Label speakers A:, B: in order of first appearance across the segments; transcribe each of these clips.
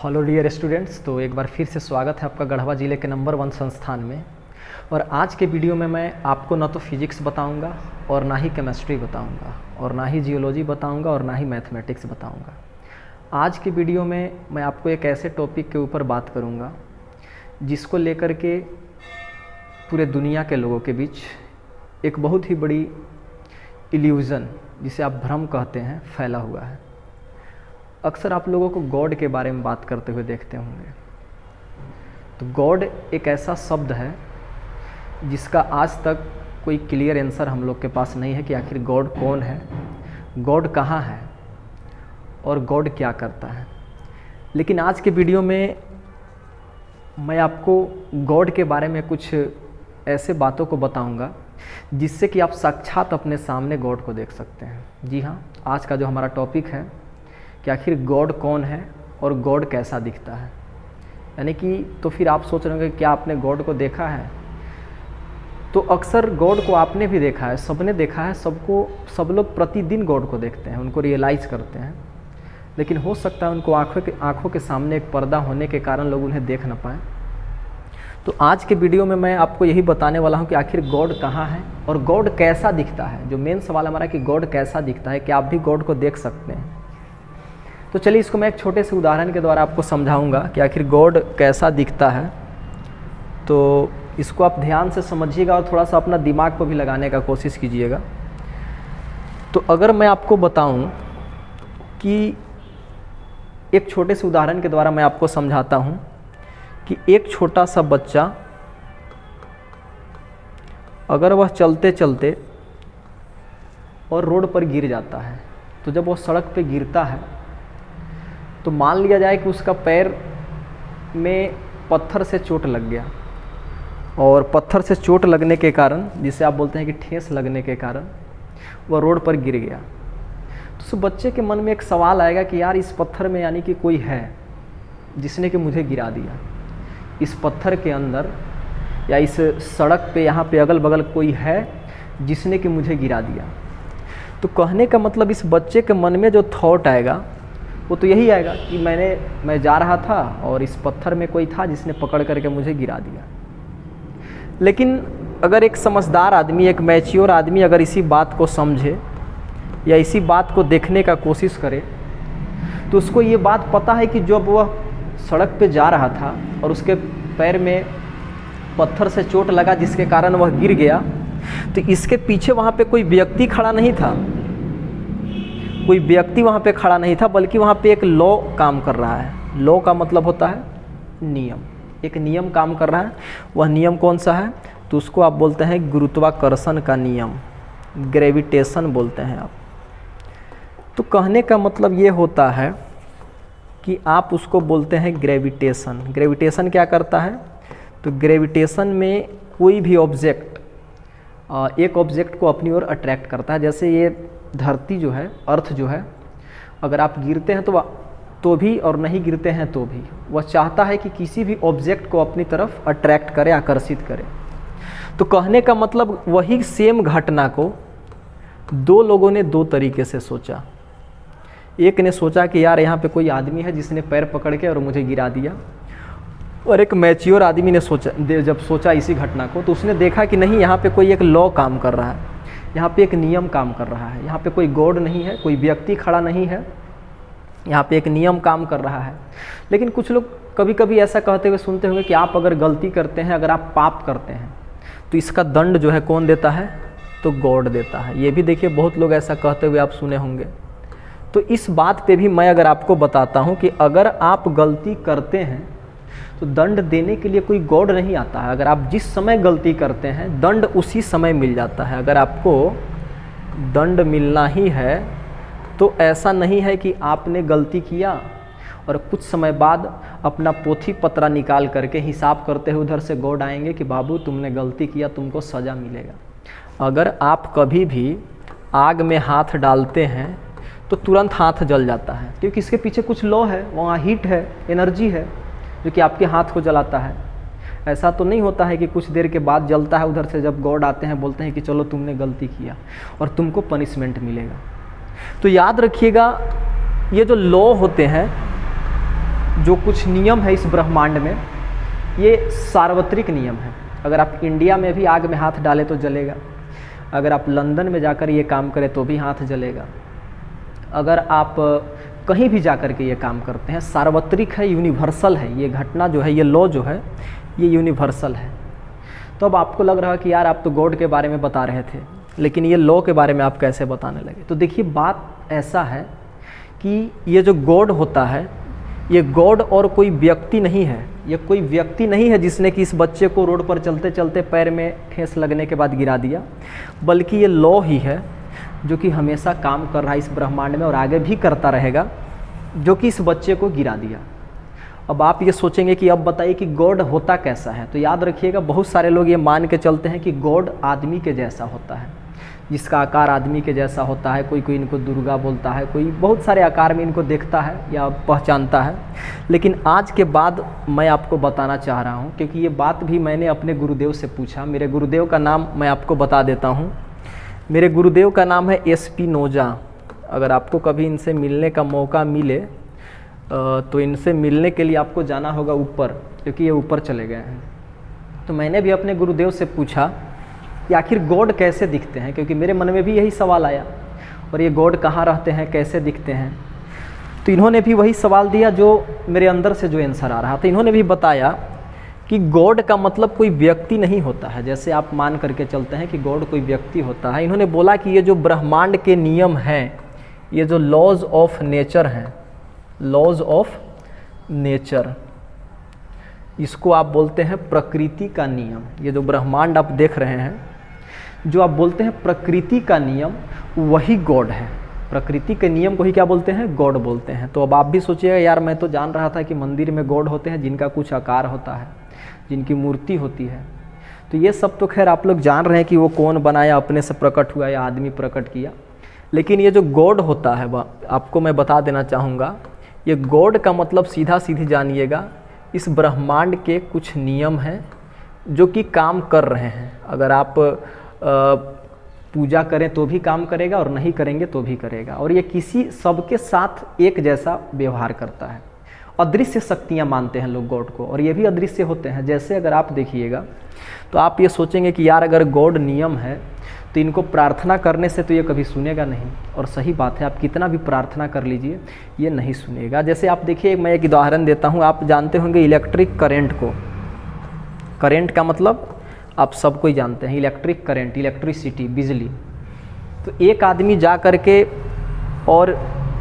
A: Hello dear students, तो एक बार फिर से स्वागत है आपका गढ़वा ज़िले के नंबर 1 संस्थान में। और आज के वीडियो में मैं आपको ना तो फिजिक्स बताऊंगा और ना ही केमिस्ट्री बताऊंगा और ना ही जियोलॉजी बताऊंगा और ना ही मैथमेटिक्स बताऊंगा। आज के वीडियो में मैं आपको एक ऐसे टॉपिक के ऊपर बात करूंगा जिसको लेकर के पूरे दुनिया के लोगों के बीच एक बहुत ही बड़ी इल्यूज़न, जिसे आप भ्रम कहते हैं, फैला हुआ है। अक्सर आप लोगों को गॉड के बारे में बात करते हुए देखते होंगे। तो गॉड एक ऐसा शब्द है जिसका आज तक कोई क्लियर आंसर हम लोग के पास नहीं है कि आखिर गॉड कौन है, गॉड कहाँ है और गॉड क्या करता है। लेकिन आज के वीडियो में मैं आपको गॉड के बारे में कुछ ऐसे बातों को बताऊंगा जिससे कि आप साक्षात अपने सामने गॉड को देख सकते हैं। जी हाँ, आज का जो हमारा टॉपिक है कि आखिर गॉड कौन है और गॉड कैसा दिखता है। यानी कि तो फिर आप सोच रहे होंगे क्या आपने गॉड को देखा है? तो अक्सर गॉड को आपने भी देखा है, सबने देखा है, सब लोग प्रतिदिन गॉड को देखते हैं, उनको रियलाइज़ करते हैं। लेकिन हो सकता है उनको आँखों के सामने एक पर्दा होने के कारण लोग उन्हें देख ना पाएँ। तो आज के वीडियो में मैं आपको यही बताने वाला हूँ कि आखिर गॉड कहाँ है और गॉड कैसा दिखता है। जो मेन सवाल हमारा कि गॉड कैसा दिखता है, क्या आप भी गॉड को देख सकते हैं? तो चलिए इसको मैं एक छोटे से उदाहरण के द्वारा आपको समझाऊंगा कि आखिर गॉड कैसा दिखता है। तो इसको आप ध्यान से समझिएगा और थोड़ा सा अपना दिमाग को भी लगाने का कोशिश कीजिएगा। तो अगर मैं आपको बताऊं कि एक छोटे से उदाहरण के द्वारा मैं आपको समझाता हूं कि एक छोटा सा बच्चा अगर वह चलते चलते और रोड पर गिर जाता है, तो जब वह सड़क पे गिरता है तो मान लिया जाए कि उसका पैर में पत्थर से चोट लग गया, और पत्थर से चोट लगने के कारण, जिसे आप बोलते हैं कि ठेस लगने के कारण, वह रोड पर गिर गया। तो उस बच्चे के मन में एक सवाल आएगा कि यार इस पत्थर में यानी कि कोई है जिसने कि मुझे गिरा दिया। इस पत्थर के अंदर या इस सड़क पे यहाँ पे अगल बगल कोई है जिसने कि मुझे गिरा दिया। तो कहने का मतलब इस बच्चे के मन में जो थॉट आएगा वो तो यही आएगा कि मैं जा रहा था और इस पत्थर में कोई था जिसने पकड़ करके मुझे गिरा दिया। लेकिन अगर एक समझदार आदमी, एक मैच्योर आदमी अगर इसी बात को समझे या इसी बात को देखने का कोशिश करे, तो उसको ये बात पता है कि जब वह सड़क पे जा रहा था और उसके पैर में पत्थर से चोट लगा जिसके कारण वह गिर गया, तो इसके पीछे वहाँ पे कोई व्यक्ति खड़ा नहीं था, कोई व्यक्ति वहाँ पे खड़ा नहीं था, बल्कि वहाँ पे एक लॉ काम कर रहा है। लॉ का मतलब होता है नियम। एक नियम काम कर रहा है। वह नियम कौन सा है? तो उसको आप बोलते हैं गुरुत्वाकर्षण का नियम, ग्रेविटेशन बोलते हैं आप। तो कहने का मतलब ये होता है कि आप उसको बोलते हैं ग्रेविटेशन। ग्रेविटेशन क्या करता है? तो ग्रेविटेशन में कोई भी ऑब्जेक्ट एक ऑब्जेक्ट को अपनी ओर अट्रैक्ट करता है। जैसे ये धरती जो है, अर्थ जो है, अगर आप गिरते हैं तो भी और नहीं गिरते हैं तो भी वह चाहता है कि किसी भी ऑब्जेक्ट को अपनी तरफ अट्रैक्ट करे, आकर्षित करे। तो कहने का मतलब वही सेम घटना को दो लोगों ने दो तरीके से सोचा। एक ने सोचा कि यार यहाँ पे कोई आदमी है जिसने पैर पकड़ के और मुझे गिरा दिया, और एक मैच्योर आदमी ने जब सोचा इसी घटना को, तो उसने देखा कि नहीं, यहाँ पे कोई एक लॉ काम कर रहा है, यहाँ पे एक नियम काम कर रहा है, यहाँ पे कोई गॉड नहीं है, कोई व्यक्ति खड़ा नहीं है, यहाँ पे एक नियम काम कर रहा है। लेकिन कुछ लोग कभी कभी ऐसा कहते हुए सुनते होंगे कि आप अगर गलती करते हैं, अगर आप पाप करते हैं, तो इसका दंड जो है कौन देता है? तो गॉड देता है। ये भी देखिए बहुत लोग ऐसा कहते हुए आप सुने होंगे। तो इस बात पे भी मैं अगर आपको बताता हूँ कि अगर आप गलती करते हैं तो दंड देने के लिए कोई गॉड नहीं आता है। अगर आप जिस समय गलती करते हैं, दंड उसी समय मिल जाता है। अगर आपको दंड मिलना ही है तो ऐसा नहीं है कि आपने गलती किया और कुछ समय बाद अपना पोथी पत्रा निकाल करके हिसाब करते हुए उधर से गॉड आएंगे कि बाबू तुमने गलती किया, तुमको सज़ा मिलेगा। अगर आप कभी भी आग में हाथ डालते हैं तो तुरंत हाथ जल जाता है, क्योंकि इसके पीछे कुछ लॉ है, वहाँ हीट है, एनर्जी है जो कि आपके हाथ को जलाता है। ऐसा तो नहीं होता है कि कुछ देर के बाद जलता है, उधर से जब गॉड आते हैं बोलते हैं कि चलो तुमने गलती किया और तुमको पनिशमेंट मिलेगा। तो याद रखिएगा, ये जो लॉ होते हैं जो कुछ नियम है इस ब्रह्मांड में, ये सार्वत्रिक नियम है। अगर आप इंडिया में भी आग में हाथ डालें तो जलेगा, अगर आप लंदन में जाकर ये काम करें तो भी हाथ जलेगा, अगर आप कहीं भी जाकर के ये काम करते हैं, सार्वत्रिक है, यूनिवर्सल है। ये घटना जो है, ये लॉ जो है, ये यूनिवर्सल है। तो अब आपको लग रहा है कि यार आप तो गॉड के बारे में बता रहे थे, लेकिन ये लॉ के बारे में आप कैसे बताने लगे? तो देखिए, बात ऐसा है कि ये जो गॉड होता है, ये गॉड और कोई व्यक्ति नहीं है। ये कोई व्यक्ति नहीं है जिसने कि इस बच्चे को रोड पर चलते चलते पैर में ठेस लगने के बाद गिरा दिया, बल्कि ये लॉ ही है जो कि हमेशा काम कर रहा है इस ब्रह्मांड में और आगे भी करता रहेगा, जो कि इस बच्चे को गिरा दिया। अब आप ये सोचेंगे कि अब बताइए कि गॉड होता कैसा है? तो याद रखिएगा, बहुत सारे लोग ये मान के चलते हैं कि गॉड आदमी के जैसा होता है, जिसका आकार आदमी के जैसा होता है। कोई कोई इनको दुर्गा बोलता है, कोई बहुत सारे आकार में इनको देखता है या पहचानता है। लेकिन आज के बाद मैं आपको बताना चाह रहा हूँ, क्योंकि ये बात भी मैंने अपने गुरुदेव से पूछा। मेरे गुरुदेव का नाम मैं आपको बता देता हूँ। मेरे गुरुदेव का नाम है SP नोजा। अगर आपको कभी इनसे मिलने का मौका मिले तो इनसे मिलने के लिए आपको जाना होगा ऊपर, क्योंकि ये ऊपर चले गए हैं। तो मैंने भी अपने गुरुदेव से पूछा कि आखिर गॉड कैसे दिखते हैं, क्योंकि मेरे मन में भी यही सवाल आया, और ये गॉड कहाँ रहते हैं, कैसे दिखते हैं? तो इन्होंने भी वही सवाल दिया जो मेरे अंदर से जो आंसर आ रहा था। इन्होंने भी बताया कि गॉड का मतलब कोई व्यक्ति नहीं होता है, जैसे आप मान करके चलते हैं कि गॉड कोई व्यक्ति होता है। इन्होंने बोला कि ये जो ब्रह्मांड के नियम हैं, ये जो लॉज ऑफ नेचर हैं, लॉज ऑफ नेचर, इसको आप बोलते हैं प्रकृति का नियम। ये जो ब्रह्मांड आप देख रहे हैं, जो आप बोलते हैं प्रकृति का नियम, वही गॉड है। प्रकृति के नियम को ही क्या बोलते हैं? गॉड बोलते हैं। तो अब आप भी सोचिएगा, यार मैं तो जान रहा था कि मंदिर में गॉड होते हैं जिनका कुछ आकार होता है, जिनकी मूर्ति होती है। तो ये सब तो खैर आप लोग जान रहे हैं कि वो कौन बनाया, अपने से प्रकट हुआ या आदमी प्रकट किया। लेकिन ये जो गॉड होता है, आपको मैं बता देना चाहूँगा, ये गॉड का मतलब सीधा सीधी जानिएगा, इस ब्रह्मांड के कुछ नियम हैं जो कि काम कर रहे हैं। अगर आप पूजा करें तो भी काम करेगा और नहीं करेंगे तो भी करेगा, और ये किसी सबके साथ एक जैसा व्यवहार करता है। अदृश्य शक्तियाँ मानते हैं लोग गॉड को, और ये भी अदृश्य होते हैं। जैसे अगर आप देखिएगा तो आप ये सोचेंगे कि यार अगर गॉड नियम है तो इनको प्रार्थना करने से तो ये कभी सुनेगा नहीं, और सही बात है, आप कितना भी प्रार्थना कर लीजिए ये नहीं सुनेगा। जैसे आप देखिए, मैं एक उदाहरण देता हूँ। आप जानते होंगे इलेक्ट्रिक करंट को। करंट का मतलब आप सबको ही जानते हैं, इलेक्ट्रिक करंट, इलेक्ट्रिसिटी, बिजली। तो एक आदमी जा करके और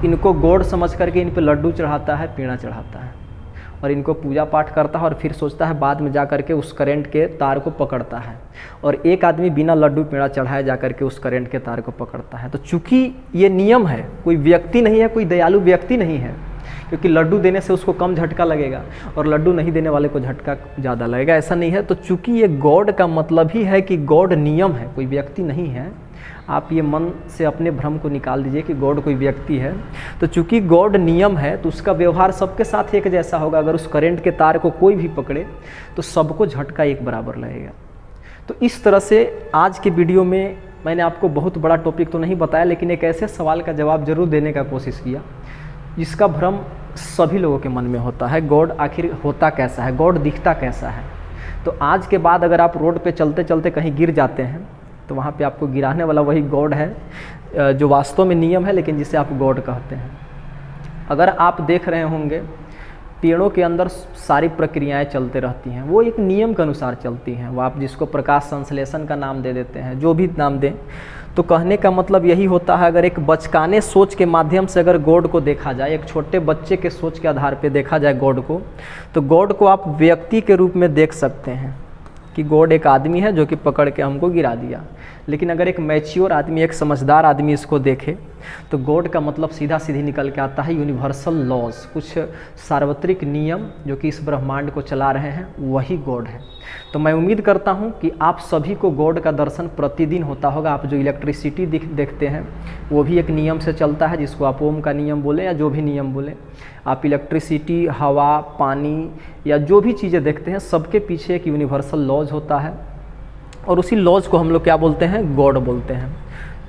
A: इनको गॉड समझ करके इन पे लड्डू चढ़ाता है, पेड़ा चढ़ाता है, और इनको पूजा पाठ करता है, और फिर सोचता है बाद में जा करके उस करंट के तार को पकड़ता है। और एक आदमी बिना लड्डू पेड़ा चढ़ाए जा करके उस करंट के तार को पकड़ता है। तो चूंकि ये नियम है, कोई व्यक्ति नहीं है, कोई दयालु व्यक्ति नहीं है, क्योंकि लड्डू देने से उसको कम झटका लगेगा और लड्डू नहीं देने वाले को झटका ज़्यादा लगेगा, ऐसा नहीं है। तो चूंकि ये गॉड का मतलब ही है कि गॉड नियम है, कोई व्यक्ति नहीं है। आप ये मन से अपने भ्रम को निकाल दीजिए कि गॉड कोई व्यक्ति है। तो चूंकि गॉड नियम है तो उसका व्यवहार सबके साथ एक जैसा होगा। अगर उस करंट के तार को कोई भी पकड़े तो सबको झटका एक बराबर लगेगा। तो इस तरह से आज के वीडियो में मैंने आपको बहुत बड़ा टॉपिक तो नहीं बताया, लेकिन एक ऐसे सवाल का जवाब जरूर देने का कोशिश किया जिसका भ्रम सभी लोगों के मन में होता है। गॉड आखिर होता कैसा है, गॉड दिखता कैसा है? तो आज के बाद अगर आप रोड पे चलते चलते कहीं गिर जाते हैं तो वहाँ पे आपको गिराने वाला वही गॉड है, जो वास्तव में नियम है, लेकिन जिसे आप गॉड कहते हैं। अगर आप देख रहे होंगे पेड़ों के अंदर सारी प्रक्रियाएं चलते रहती हैं, वो एक नियम के अनुसार चलती हैं। वो आप जिसको प्रकाश संश्लेषण का नाम दे देते हैं, जो भी नाम दें, तो कहने का मतलब यही होता है, अगर एक बचकाने सोच के माध्यम से अगर गॉड को देखा जाए, एक छोटे बच्चे के सोच के आधार पे देखा जाए गॉड को, तो गॉड को आप व्यक्ति के रूप में देख सकते हैं कि गॉड एक आदमी है जो कि पकड़ के हमको गिरा दिया। लेकिन अगर एक मैच्योर आदमी, एक समझदार आदमी इसको देखे तो गॉड का मतलब सीधा सीधी निकल के आता है यूनिवर्सल लॉज, कुछ सार्वत्रिक नियम जो कि इस ब्रह्मांड को चला रहे हैं, वही गॉड है। तो मैं उम्मीद करता हूं कि आप सभी को गॉड का दर्शन प्रतिदिन होता होगा। आप जो इलेक्ट्रिसिटी देखते हैं वो भी एक नियम से चलता है, जिसको आप ओम का नियम बोले या जो भी नियम बोले। आप इलेक्ट्रिसिटी, हवा, पानी या जो भी चीज़ें देखते हैं, सबके पीछे एक यूनिवर्सल लॉज होता है, और उसी लॉज को हम लोग क्या बोलते हैं? गॉड बोलते हैं।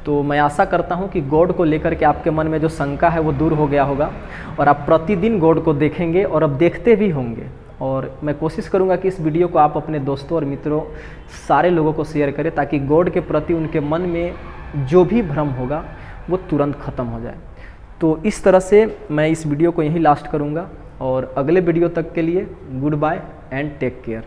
A: तो मैं आशा करता हूँ कि गॉड को लेकर के आपके मन में जो शंका है वो दूर हो गया होगा और आप प्रतिदिन गॉड को देखेंगे और अब देखते भी होंगे। और मैं कोशिश करूँगा कि इस वीडियो को आप अपने दोस्तों और मित्रों सारे लोगों को शेयर करें, ताकि गॉड के प्रति उनके मन में जो भी भ्रम होगा वो तुरंत ख़त्म हो जाए। तो इस तरह से मैं इस वीडियो को यहीं लास्ट करूँगा और अगले वीडियो तक के लिए goodbye and take care.